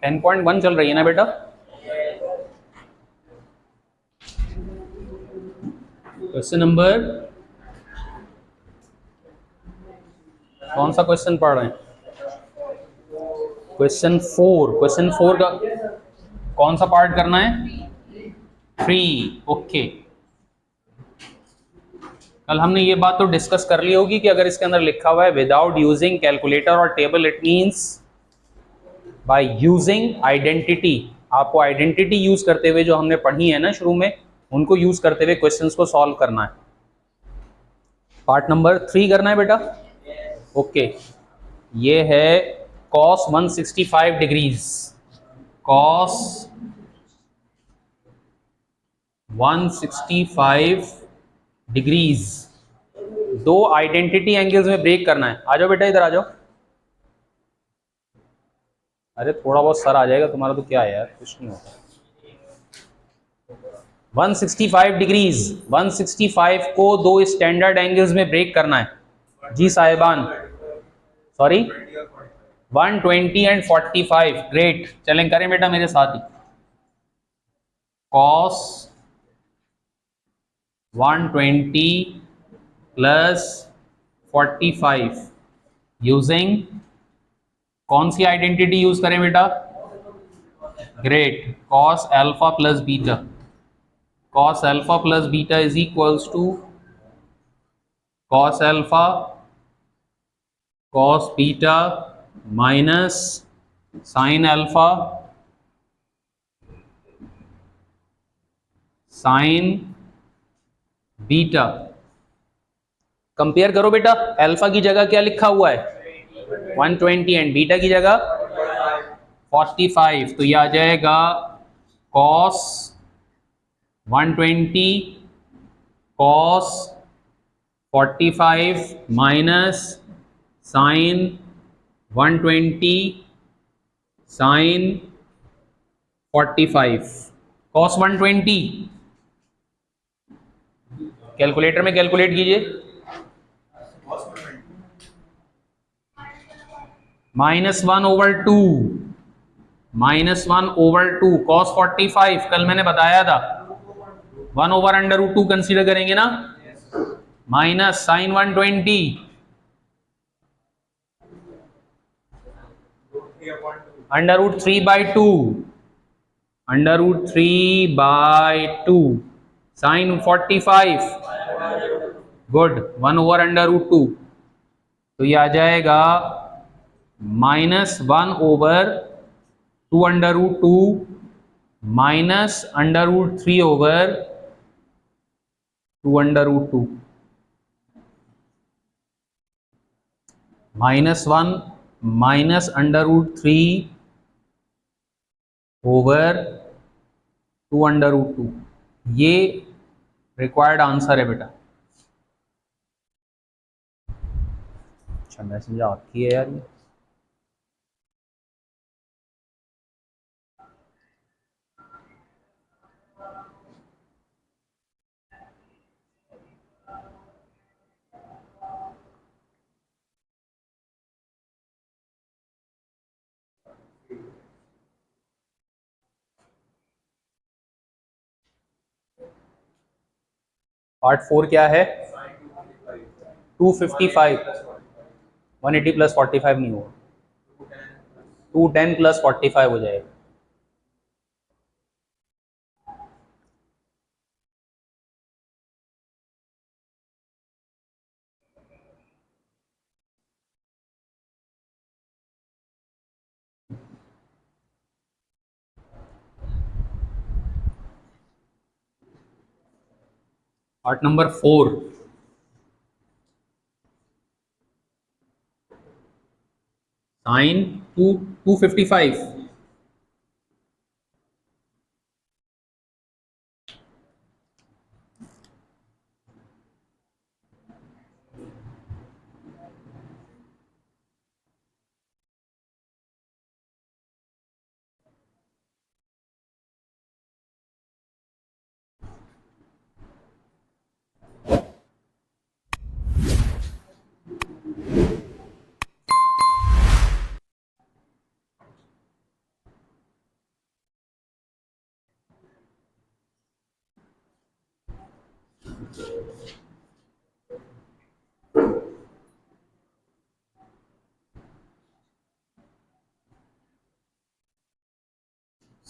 10.1 चल रही है ना बेटा? क्वेश्चन नंबर, कौन सा क्वेश्चन पढ़ रहे हैं? क्वेश्चन 4। क्वेश्चन 4 का कौन सा पार्ट करना है? 3। ओके, कल हमने ये बात तो डिस्कस कर ली होगी कि अगर इसके अंदर लिखा हुआ है विदाउट यूजिंग कैलकुलेटर और table, it means by using identity. आपको आइडेंटिटी यूज करते हुए, जो हमने पढ़ी है ना शुरू में, उनको यूज करते हुए क्वेश्चंस को सॉल्व करना है। पार्ट नंबर 3 करना है बेटा? ओके, ये है cos 165 डिग्रीज। cos 165 डिग्रीज, दो आइडेंटिटी एंगल्स में ब्रेक करना है। आ जाओ बेटा, इधर आ जाओ। अरे थोड़ा बहुत सर आ जाएगा तुम्हारा तो क्या है यार, कुछ नहीं होता। 165 डिग्रीज, 165 को दो स्टैंडर्ड एंगल्स में ब्रेक करना है जी साहिबान। Sorry, 120 and 45। ग्रेट, चलें करें बेटा मेरे साथ ही। cos 120 प्लस 45 यूजिंग कौन सी आइडेंटिटी यूज करें बेटा? Great, cos alpha plus beta. cos alpha plus beta is equals to cos alpha cos beta minus sin alpha sin beta. Compare करो बेटा, अल्फा की जगह क्या लिखा हुआ है? 120 एंड बीटा की जगह 45। तो ये आ जाएगा cos 120 cos 45 minus sin 120 sin 45। cos 120 calculator में कैलकुलेट कीजिए। -1/2, -1/2 cos 45 कल मैंने बताया था 1/√2 कंसीडर करेंगे ना, माइनस sin 120 √3/2, √3/2 sin 45, गुड, 1/√2। तो ये आ जाएगा -1/2√2 माइनस √3/2√2, -1 माइनस √3/2√2। ये रिक्वायर्ड आंसर है बेटा। अच्छा, मैसेज आपकी है यार। पार्ट 4 क्या है? 255। 180 प्लस 45 नहीं होगा, 210 प्लस 45 हो जाएगा। Part number 4, sine 255।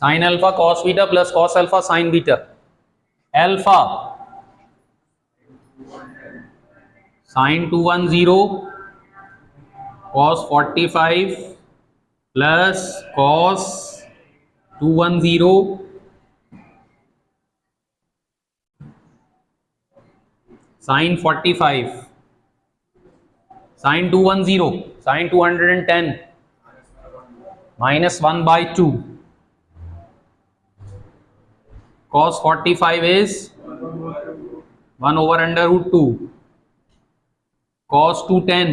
Sine alpha cos beta plus cos alpha sine beta, alpha sine 210 cos 45 plus cos 210 sine 45 sine 210 sine 210 minus 1/2 cos 45 is 1 over under root 2 cos 210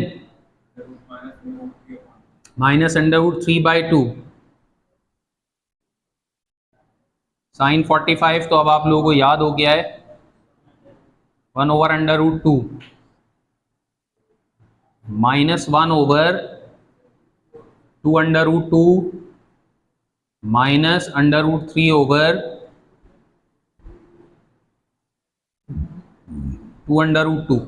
minus under root 3/2 sign 45 तो अब आप लोगों को याद हो गया है 1 over under root 2 minus 1 over 2 under root 2 minus under root 3 over 2 under root 2।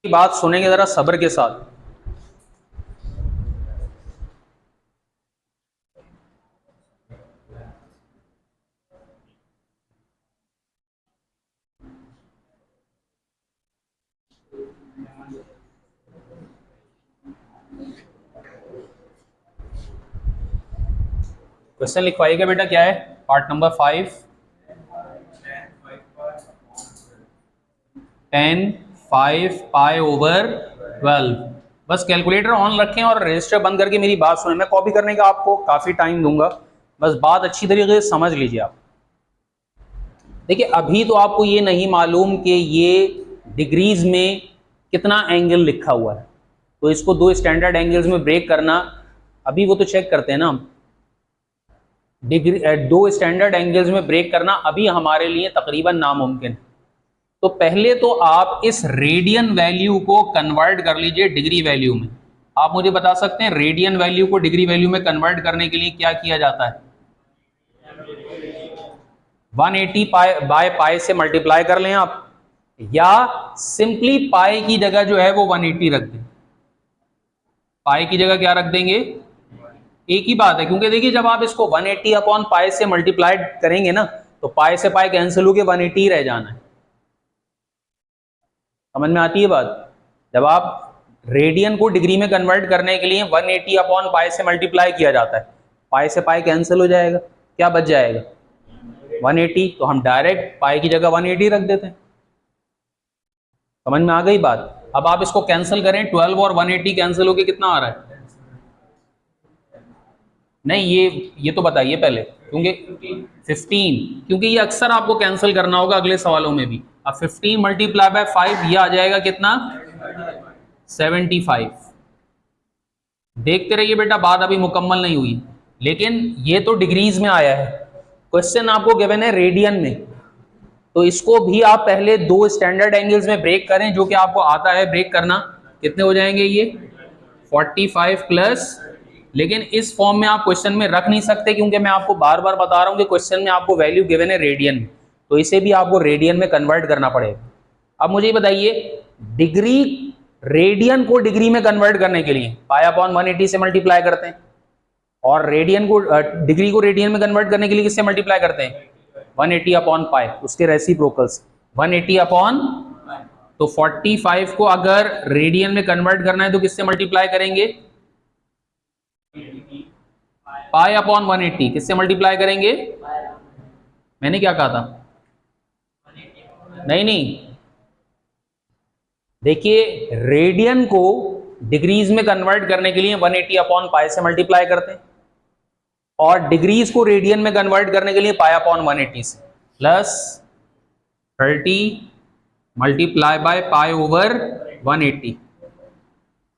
बात सुनेंगे जरा सब्र के साथ। क्वेश्चन लिखवाइएगा बेटा, क्या है पार्ट नंबर 5, 10 5 पाई ओवर 12। बस कैलकुलेटर ऑन रखें और रजिस्टर बंद करके मेरी बात सुनें। मैं कॉपी करने का आपको काफ़ी टाइम दूंगा, बस बात अच्छी तरीके से समझ लीजिए आप। देखिए अभी तो आपको ये नहीं मालूम कि ये डिग्रीज में कितना एंगल लिखा हुआ है, तो इसको दो स्टैंडर्ड एंगल्स में ब्रेक करना, अभी वो तो चेक करते हैं ना हम, डिग्री दो स्टैंडर्ड एंगल्स में ब्रेक करना अभी हमारे लिए तकरीबन नामुमकिन। तो पहले तो आप इस रेडियन वैल्यू को कन्वर्ट कर लीजिए डिग्री वैल्यू में। आप मुझे बता सकते हैं रेडियन वैल्यू को डिग्री वैल्यू में कन्वर्ट करने के लिए क्या किया जाता है? 180 बाय पाई से मल्टीप्लाई कर लें आप, या सिंपली पाई की जगह जो है वो 180 रख दें। पाई की जगह क्या रख देंगे? एक ही बात है, क्योंकि देखिए जब आप इसको 180 अपॉन पाई से मल्टीप्लाई करेंगे ना, तो पाई से पाई कैंसिल होके 180 ही रह जाना है। समझ में आती है बात? जब आप रेडियन को डिग्री में कन्वर्ट करने के लिए 180 अपॉन पाई से मल्टीप्लाई किया जाता है, पाई से पाई कैंसिल हो जाएगा, क्या बच जाएगा? 180। तो हम डायरेक्ट पाई की जगह 180 रख देते हैं। समझ में आ गई बात? अब आप इसको कैंसिल करें, 12 और 180 कैंसिल होके कितना आ रहा है? नहीं ये तो बताइए पहले, क्योंकि 15, क्योंकि ये अक्सर आपको कैंसिल करना होगा अगले सवालों में भी। अब 15 मल्टीप्लाई बाय 5 ये आ जाएगा कितना? 75। देखते रहिए बेटा, बात अभी मुकम्मल नहीं हुई, लेकिन ये तो डिग्रीज में आया है, क्वेश्चन आपको गिवन है रेडियन में, तो इसको भी आप पहले दो स्टैंडर्ड एंगल्स में ब्रेक करें, जो कि आपको आता है ब्रेक करना। कितने हो जाएंगे ये? 45 प्लस, लेकिन इस फॉर्म में आप क्वेश्चन में रख नहीं सकते, क्योंकि मैं आपको बार बार बता रहा हूं कि क्वेश्चन में आपको वैल्यू गिवन है रेडियन में, तो इसे भी आपको रेडियन में कन्वर्ट करना पड़ेगा। अब मुझे बताइए, डिग्री रेडियन को डिग्री में कन्वर्ट करने के लिए पाई अपॉन 180 से मल्टीप्लाई करते हैं, और रेडियन को डिग्री को रेडियन में कन्वर्ट करने के लिए किससे मल्टीप्लाई करते हैं? 180 अपॉन पाई, उसके रेसिप्रोकल्स 180 अपॉन, तो 45 को अगर रेडियन में कन्वर्ट करना है तो किससे मल्टीप्लाई करेंगे? पाई अपॉन 180 किससे मल्टीप्लाई करेंगे? मैंने क्या कहा था? नहीं, देखिए रेडियन को डिग्रीज में कन्वर्ट करने के लिए 180 अपॉन पाई से मल्टीप्लाई करते हैं, और डिग्रीज को रेडियन में कन्वर्ट करने के लिए पाई अपॉन 180 से, plus 30 multiply by pi over 180।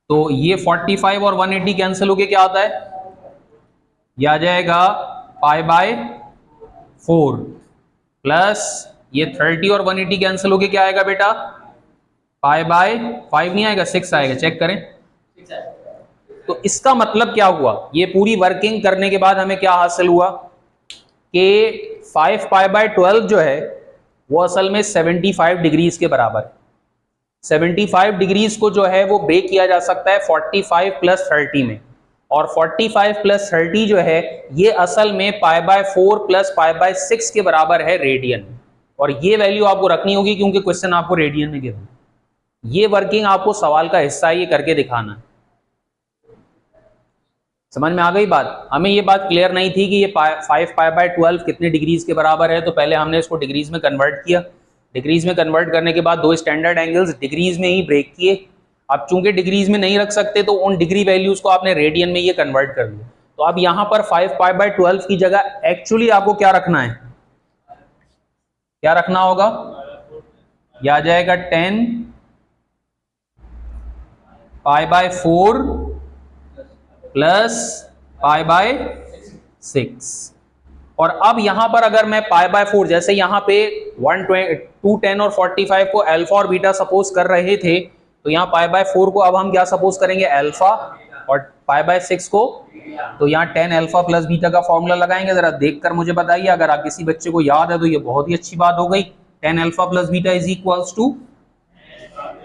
तो ये 45 और 180 कैंसिल होके क्या आता है? ये आ जाएगा पाई बाय 4, प्लस ये 30 और 180 कैंसिल होके क्या आएगा बेटा? पाई बाय 5 नहीं आएगा, 6 आएगा, चेक करें। तो इसका मतलब क्या हुआ? ये पूरी वर्किंग करने के बाद हमें क्या हासिल हुआ? कि 5π/12 जो है वो असल में 75 डिग्रीज के बराबर है। 75 डिग्रीज को जो है वो ब्रेक किया जा सकता है 45 + 30 में, और 45 + 30 जो है ये असल में π/4 + π/6 के बराबर है रेडियन में, और ये वैल्यू आपको रखनी होगी क्योंकि क्वेश्चन आपको रेडियन में गिवन। ये वर्किंग आपको सवाल का हिस्सा है, ये करके दिखाना है। समझ में आ गई बात? हमें ये बात क्लियर नहीं थी कि ये 5π/12 कितने डिग्रीज के बराबर है, तो पहले हमने इसको डिग्रीज में कन्वर्ट किया। डिग्रीज में कन्वर्ट करने के बाद दो स्टैंडर्ड एंगल्स डिग्रीज में ही ब्रेक किए। अब चूंकि डिग्रीज में नहीं रख सकते तो उन डिग्री वैल्यूज को आपने रेडियन में ये कन्वर्ट कर दिया। तो अब यहां पर 5π/12 की जगह एक्चुअली आपको क्या रखना है, क्या रखना होगा? यह आ जाएगा 10π/4 + π/6। और अब यहां पर अगर मैं π/4, जैसे यहां पे 210 और 45 को अल्फा और बीटा सपोज कर रहे थे, तो यहाँ π/4 को अब हम क्या सपोज करेंगे? अल्फा, और π/6 को तो यहाँ 10 अल्फा + बीटा का फॉर्मूला लगाएंगे। जरा देखकर मुझे बताइए, अगर आप किसी बच्चे को याद है तो ये बहुत ही अच्छी बात हो गई। 10 alpha + beta =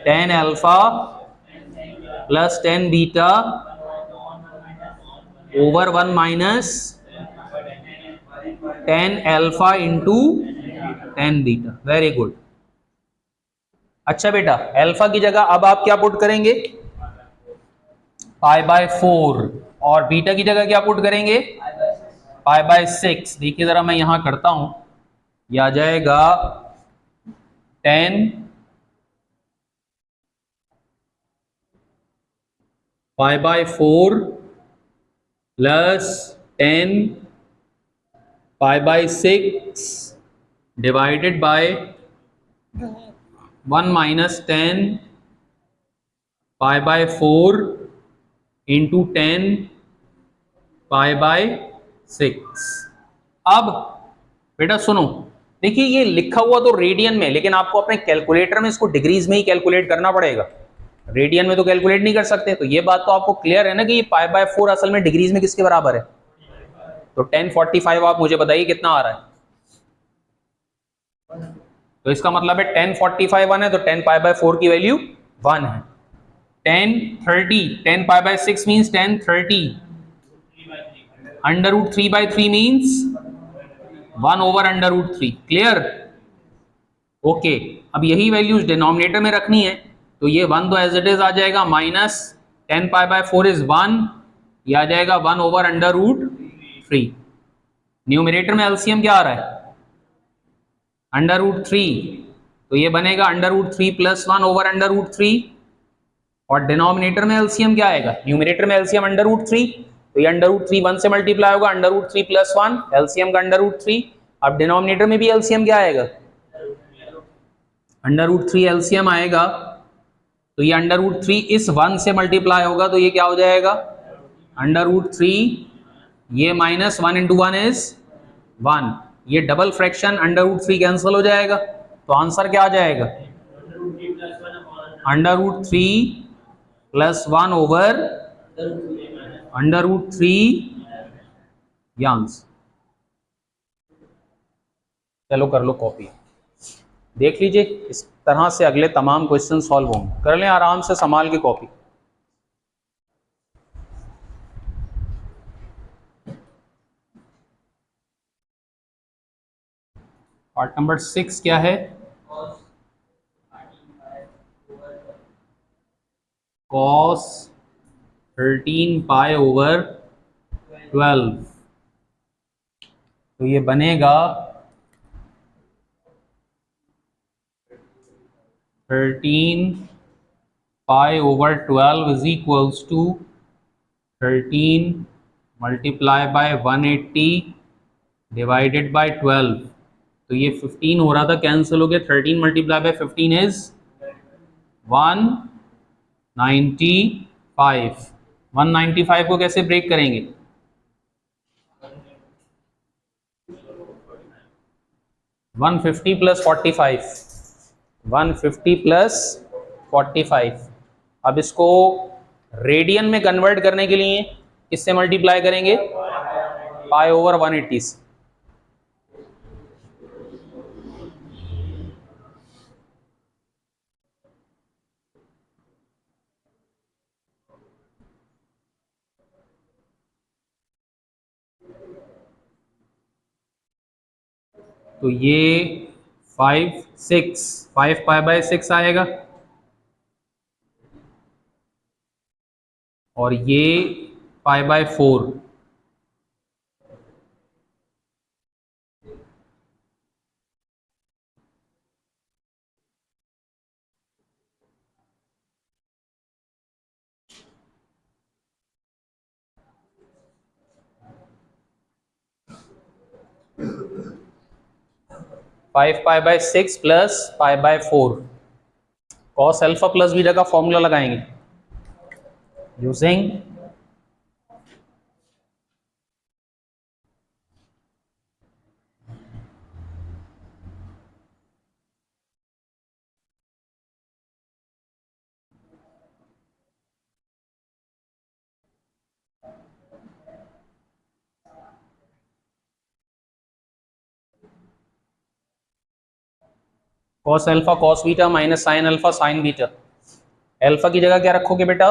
10 alpha + 10 beta over 1 - 10 alpha × 10 beta. Very good. अच्छा बेटा, अल्फा की जगह अब आप क्या पुट करेंगे? π/4, और बीटा की जगह क्या पुट करेंगे? π/6। देखिए जरा मैं यहां करता हूं, यह आ जाएगा 10 π/4 + 10 π/6 डिवाइडेड बाय 1 - 10 π/4 × 10 π/6। अब बेटा सुनो, देखिए ये लिखा हुआ तो रेडियन में, लेकिन आपको अपने कैलकुलेटर में इसको डिग्रीज में ही कैलकुलेट करना पड़ेगा। रेडियन में तो कैलकुलेट नहीं कर सकते। तो ये बात तो आपको क्लियर है ना कि ये π/4 असल में डिग्रीज में किसके बराबर है? तो 1045 आप मुझे बताइए कितना आ रहा है? तो इसका मतलब है 1045 1 है, तो 10π/4 की वैल्यू 1 है। 1030, 10π/6 मीन्स 1030, √3/3 मीन्स 1/√3। क्लियर? ओके। अब यही वैल्यूज डिनोमिनेटर में रखनी है, तो ये 1 तो एज इट इज आ जाएगा, माइनस 10π/4 इज 1, ये आ जाएगा 1/√3। न्यूमरेटर में एलसीएम क्या आ रहा है? √3, तो ये बनेगा √3 + 1/√3, और डिनोमिनेटर में एलसीएम क्या आएगा? न्यूमरेटर में एलसीएम √3, तो ये √3 1 से मल्टीप्लाई होगा, √3 + 1 एलसीएम का √3। अब डिनोमिनेटर में भी एलसीएम क्या आएगा? √3 एलसीएम आएगा, तो ये √3 इस 1 से मल्टीप्लाई होगा, तो ये क्या हो जाएगा? √3, ये -1 × 1 इज 1, ये डबल फ्रैक्शन √3 कैंसिल हो जाएगा, तो आंसर क्या आ जाएगा? √3 + 1/√3 ये आंसर। चलो कर लो कॉपी, देख लीजिए इस तरह से अगले तमाम क्वेश्चन सॉल्व होंगे। कर लें आराम से संभाल के कॉपी। पार्ट नंबर 6 क्या है? cos 13π/12, तो ये बनेगा 13π/12 = 13 × 180 डिवाइडेड बाय 12। तो ये 15 हो रहा था, कैंसिल हो गया। 13 × 15 इज 195। 195 को कैसे ब्रेक करेंगे? 150 + 45, 150 + 45। अब इसको रेडियन में कन्वर्ट करने के लिए किससे मल्टीप्लाई करेंगे? π/180 से। तो ये 5 पाई बाय 6 आएगा और ये pi by 4। Five pi by 6 plus pi by 4। Cos alpha plus beta का फॉर्मूला लगाएंगे using cos alpha cos beta minus sine alpha sine beta. अल्फा की जगह क्या रखोगे बेटा?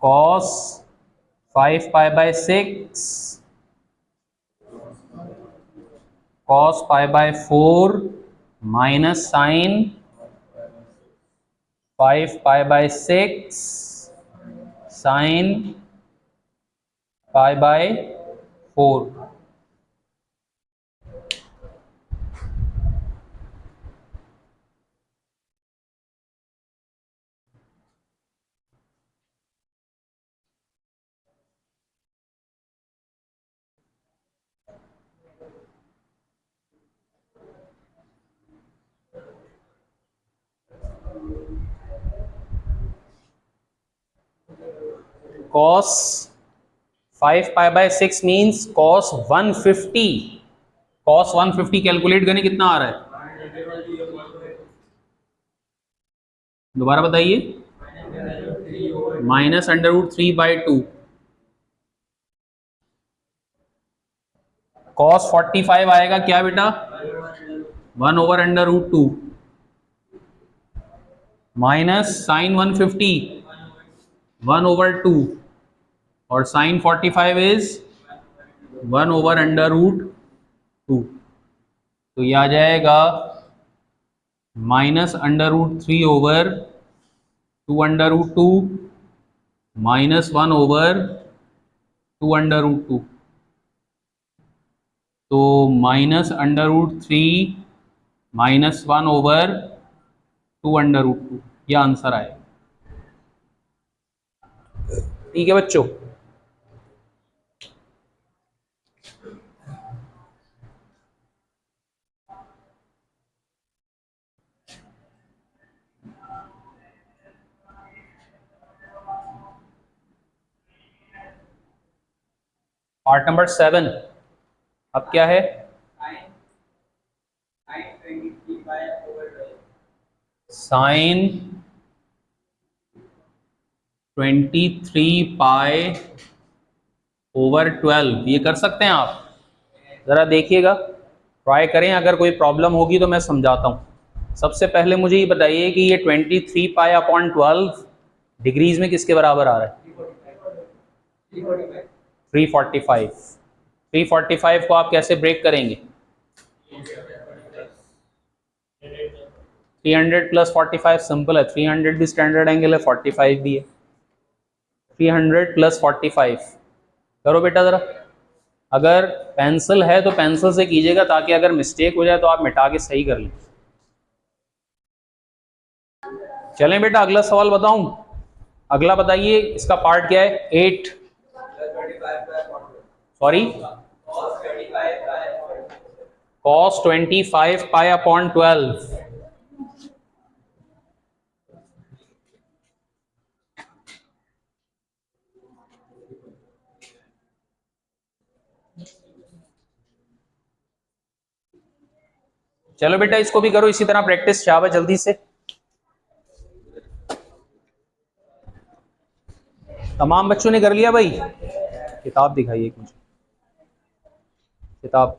Cos 5 pi by 6 cos pi by 4 minus sine 5 pi by 6 sine pi by 4। cos 5 pi by 6 means cos 150। cos 150 calculate करने कितना आ रहा है? दोबारा बताइए। Minus under root 3/2। cos 45 आएगा क्या बेटा? 1/√2 माइनस साइन 150 1/2 और साइन 45 इज 1/√2। तो ये आ जाएगा माइनस √3/2/2 माइनस 1/2/2। तो -√3 माइनस 1/2/2। यह आंसर आएगा। ठीक है बच्चों। पार्ट नंबर 7 अब क्या है? Sine 23 pi over 12। ये कर सकते हैं आप? ज़रा देखिएगा, ट्राई करें। अगर कोई प्रॉब्लम होगी तो मैं समझाता हूँ। सबसे पहले मुझे ये बताइए कि ये 23 पाई अपॉन 12 डिग्रीज में किसके बराबर आ रहा है? 345। 345 को आप कैसे ब्रेक करेंगे? 300 प्लस 45 सिंपल है। 300 भी स्टैंडर्ड एंगल है, 45 भी है। 300 प्लस 45 करो बेटा ज़रा। अगर पेंसिल है तो पेंसिल से कीजिएगा, ताकि अगर मिस्टेक हो जाए तो आप मिटा के सही कर लें। चलें बेटा, अगला सवाल बताऊं? अगला बताइए, इसका पार्ट क्या है? 8 सॉरी cos 25 पाई अपॉन 12। चलो बेटा, इसको भी करो इसी तरह प्रैक्टिस। शाबाश, जल्दी से। तमाम बच्चों ने कर लिया भाई? किताब दिखाइए मुझे, किताब।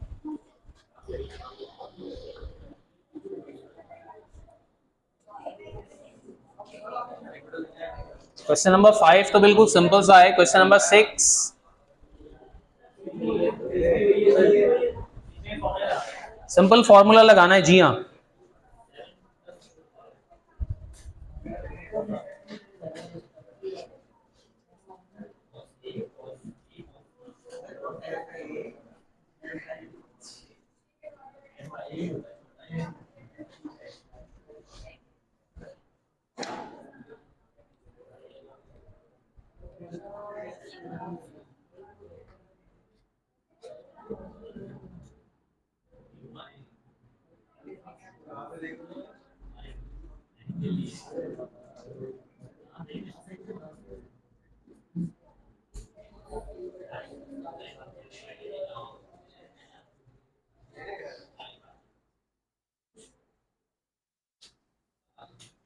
क्वेश्चन नंबर 5 तो बिल्कुल सिंपल सा है। क्वेश्चन नंबर 6 सिंपल फॉर्मूला लगाना है, जी हाँ।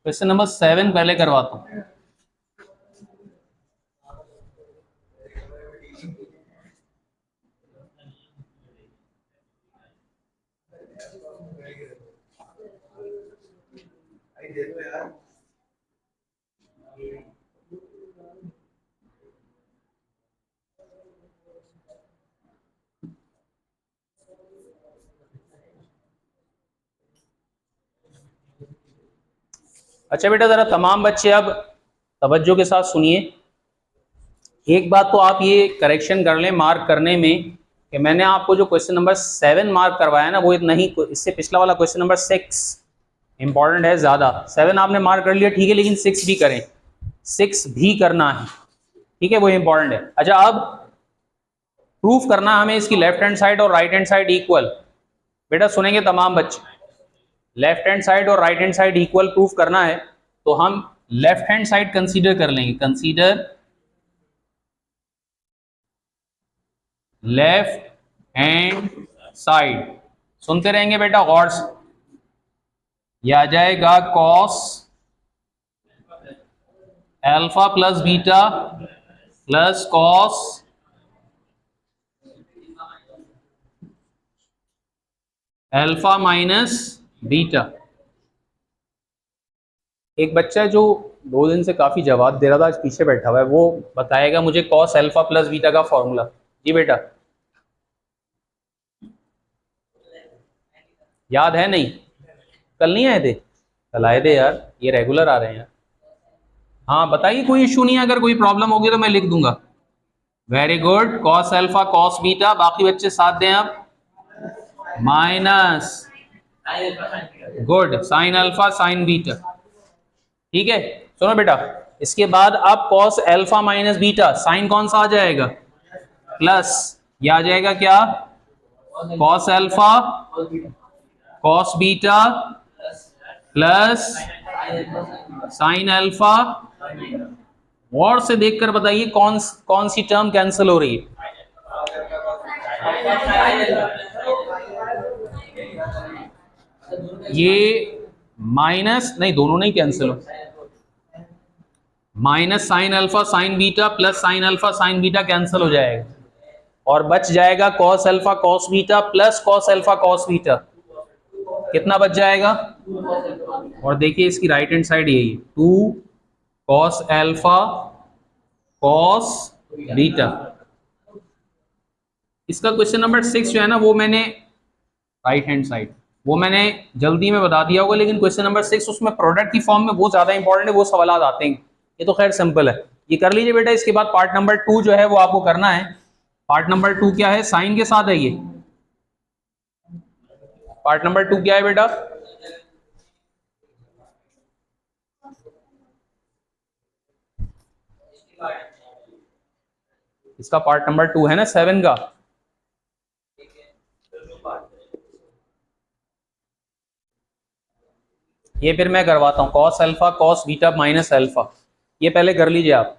क्वेश्चन नंबर 7 पहले करवाता हूँ। अच्छा बेटा, जरा तमाम बच्चे अब तवज्जो के साथ सुनिए। एक बात तो आप ये करेक्शन कर लें मार्क करने में कि मैंने आपको जो क्वेश्चन नंबर 7 मार्क करवाया ना, वो नहीं, इससे पिछला वाला क्वेश्चन नंबर 6 इंपॉर्टेंट है ज़्यादा। 7 आपने मार्क कर लिया, ठीक है, लेकिन 6 भी करें, 6 भी करना है, ठीक है, वो इंपॉर्टेंट है। अच्छा, अब प्रूफ करना है हमें इसकी लेफ्ट हैंड साइड और राइट हैंड साइड इक्वल। बेटा सुनेंगे तमाम बच्चे, लेफ्ट हैंड साइड और right hand side equal proof करना है, तो हम लेफ्ट हैंड साइड कंसीडर कर लेंगे। कंसीडर लेफ्ट हैंड साइड, सुनते रहेंगे बेटा गौर से। यह आ जाएगा cos alpha plus beta plus cos alpha minus beta. एक बच्चा जो 2 दिन से काफी जवाब दे रहा था, आज पीछे बैठा हुआ है, वो बताएगा मुझे कॉस अल्फा प्लस बीटा का फॉर्मूला। जी बेटा, याद है? नहीं, कल नहीं आए थे? कल आए थे यार, ये रेगुलर आ रहे हैं यार। हाँ बताइए, कोई इशू नहीं है, अगर कोई प्रॉब्लम होगी तो मैं लिख दूंगा। Very good, cos alpha cos beta, बाकी बच्चे साथ दें आप, minus, good, sine alpha sine beta. ठीक है, सुनो बेटा, इसके बाद अब cos alpha minus beta, sine कौन सा आ जाएगा? प्लस, ये आ जाएगा क्या? Cos alpha cos beta plus sine alpha. और से देखकर बताइए कौन कौन सी टर्म कैंसिल हो रही है? ये माइनस, नहीं दोनों नहीं कैंसिल हो, minus sine alpha sine beta plus sine alpha sine beta cancel हो जाएगा, और बच जाएगा cos alpha cos beta plus cos alpha cos beta. कितना बच जाएगा? और देखिए इसकी राइट हैंड साइड यही है, 2 कॉस अल्फा कॉस बीटा। इसका क्वेश्चन नंबर 6 जो है ना, वो मैंने राइट हैंड साइड, वो मैंने जल्दी में बता दिया होगा, लेकिन क्वेश्चन नंबर 6 उसमें प्रोडक्ट की फॉर्म में वो ज्यादा इंपॉर्टेंट है, वो सवाल आते हैं। ये तो खैर सिंपल है, ये कर लीजिए बेटा। इसके बाद पार्ट नंबर 2 जो है वो आपको करना है। पार्ट नंबर 2 क्या है? साइन के साथ है ये। पार्ट नंबर 2 क्या है बेटा? इसका पार्ट नंबर 2 है ना 7 का। ये फिर मैं करवाता हूँ, cos alpha cos beta minus alpha. ये पहले कर लीजिए आप,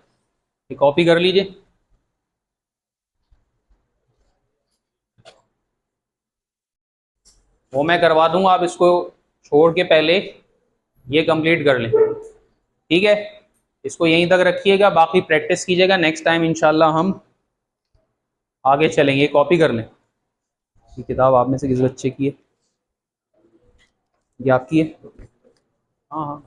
ये कॉपी कर लीजिए। वो मैं करवा दूंगा, आप इसको छोड़ के पहले ये कंप्लीट कर लें, ठीक है? इसको यहीं तक रखिएगा, बाकी प्रैक्टिस कीजिएगा, नेक्स्ट टाइम इंशाल्लाह हम आगे चलेंगे। कॉपी कर लें। ये किताब आप में से किस बच्चे की है? ये आपकी है? हाँ हाँ।